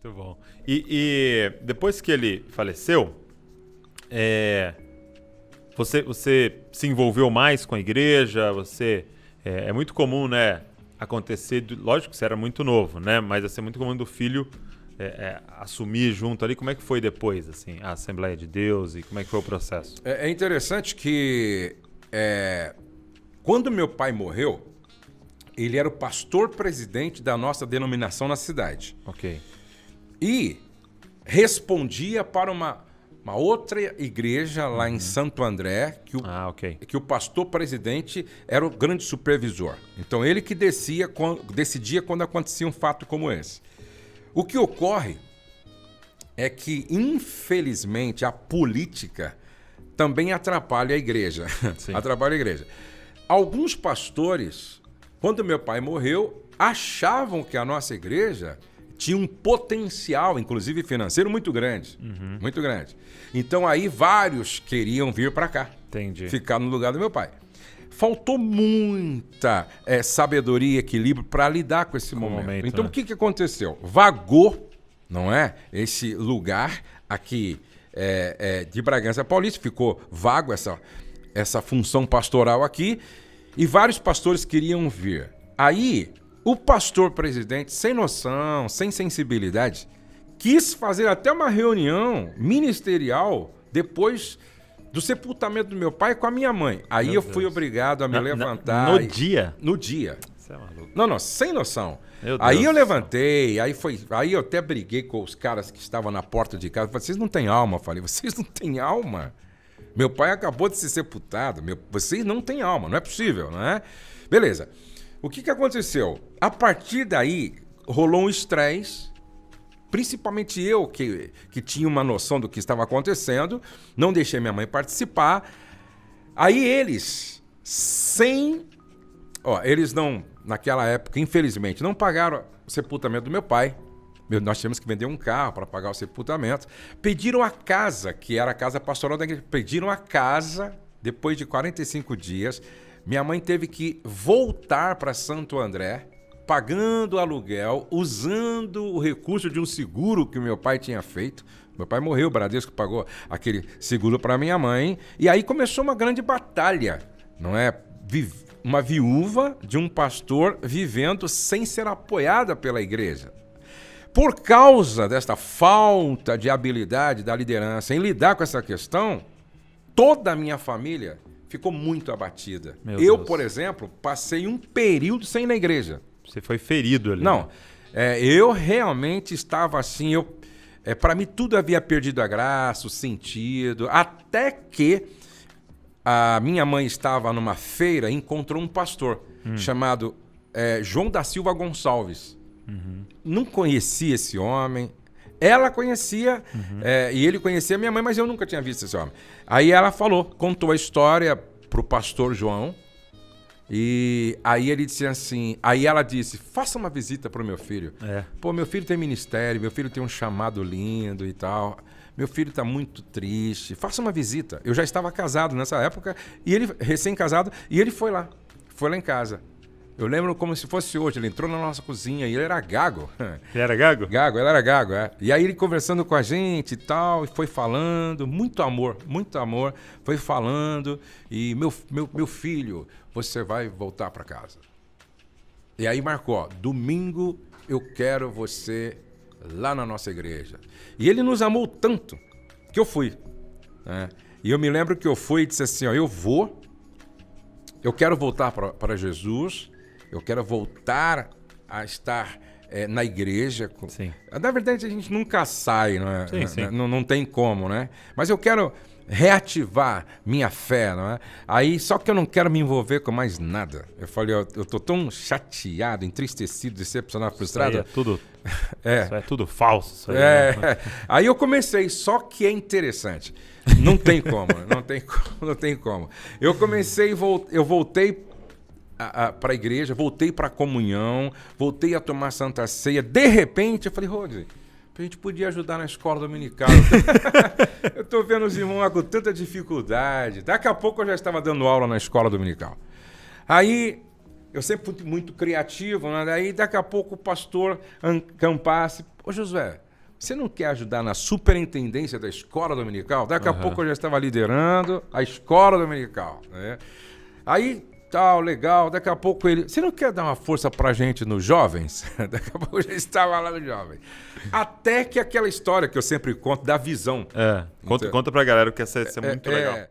Muito bom. E depois que ele faleceu, você se envolveu mais com a igreja? É muito comum, né, acontecer, lógico que você era muito novo, né, mas assim, é muito comum do filho assumir junto ali. Como é que foi depois, assim, a Assembleia de Deus e como é que foi o processo? É interessante que quando meu pai morreu, ele era o pastor-presidente da nossa denominação na cidade. Ok. E respondia para uma outra igreja lá em Santo André, que o pastor-presidente era o grande supervisor. Então, ele que decidia quando acontecia um fato como esse. O que ocorre é que, infelizmente, a política também atrapalha a igreja. Atrapalha a igreja. Alguns pastores, quando meu pai morreu, achavam que a nossa igreja tinha um potencial, inclusive financeiro, muito grande. Muito grande. Então, aí, vários queriam vir para cá. Entendi. Ficar no lugar do meu pai. Faltou muita sabedoria e equilíbrio para lidar com esse momento. Então, o que aconteceu? Vagou, não é? Esse lugar aqui de Bragança Paulista, ficou vago essa função pastoral aqui, e vários pastores queriam vir. Aí, o pastor-presidente, sem noção, sem sensibilidade, quis fazer até uma reunião ministerial depois do sepultamento do meu pai com a minha mãe. Aí eu fui obrigado a me levantar. No dia? No dia. Você é maluco. Não, sem noção. Aí eu levantei, aí eu até briguei com os caras que estavam na porta de casa. Falei, vocês não têm alma. Eu falei, vocês não têm alma? Meu pai acabou de ser sepultado. Vocês não têm alma, não é possível, não é? Beleza. O que aconteceu? A partir daí, rolou um estresse. Principalmente eu, que tinha uma noção do que estava acontecendo, não deixei minha mãe participar. Aí eles não, naquela época, infelizmente, não pagaram o sepultamento do meu pai. Nós tínhamos que vender um carro para pagar o sepultamento. Pediram a casa, que era a casa pastoral da igreja. Pediram a casa, depois de 45 dias. Minha mãe teve que voltar para Santo André, pagando aluguel, usando o recurso de um seguro que o meu pai tinha feito. Meu pai morreu, o Bradesco pagou aquele seguro para minha mãe. E aí começou uma grande batalha, não é? Uma viúva de um pastor vivendo sem ser apoiada pela igreja. Por causa desta falta de habilidade da liderança em lidar com essa questão, toda a minha família ficou muito abatida. Eu, por exemplo, passei um período sem ir na igreja. Você foi ferido ali. Não, eu realmente estava assim, para mim tudo havia perdido a graça, o sentido, até que a minha mãe estava numa feira e encontrou um pastor chamado João da Silva Gonçalves. Não conhecia esse homem, ela conhecia, e ele conhecia minha mãe, mas eu nunca tinha visto esse homem. Aí ela contou a história pro pastor João. E aí ele disse assim, aí ela disse, faça uma visita pro meu filho. Pô, meu filho tem ministério, meu filho tem um chamado lindo e tal. Meu filho tá muito triste, faça uma visita. Eu já estava casado nessa época, e ele, recém-casado, e ele foi lá em casa. Eu lembro como se fosse hoje, ele entrou na nossa cozinha e ele era gago. Ele era gago? Gago, ele era gago, E aí ele conversando com a gente e tal, e foi falando, muito amor, foi falando, e meu filho, você vai voltar para casa. E aí marcou, domingo eu quero você lá na nossa igreja. E ele nos amou tanto que eu fui. E eu me lembro que eu fui e disse assim, eu quero voltar para Jesus, eu quero voltar a estar na igreja. Sim. Na verdade, a gente nunca sai, não é? Sim. Não tem como, né? Mas eu quero reativar minha fé, não é? Aí, só que eu não quero me envolver com mais nada. Eu falei, eu tô tão chateado, entristecido, decepcionado, frustrado. Isso é tudo falso. Isso aí, Aí eu comecei, só que é interessante. Não tem como, não tem como. Eu comecei, eu voltei para a igreja, voltei para a comunhão, voltei a tomar Santa Ceia. De repente, eu falei, Rodi, a gente podia ajudar na escola dominical. Eu estou vendo os irmãos lá com tanta dificuldade. Daqui a pouco eu já estava dando aula na escola dominical. Aí, eu sempre fui muito criativo, né? Aí daqui a pouco o pastor Campasse, Josué, você não quer ajudar na superintendência da escola dominical? Daqui a pouco eu já estava liderando a escola dominical, né? Aí, tal, legal, daqui a pouco ele... Você não quer dar uma força pra gente nos jovens? Daqui a pouco eu já estava lá no jovem. Até que aquela história que eu sempre conto da visão. Conta pra galera que essa é muito legal.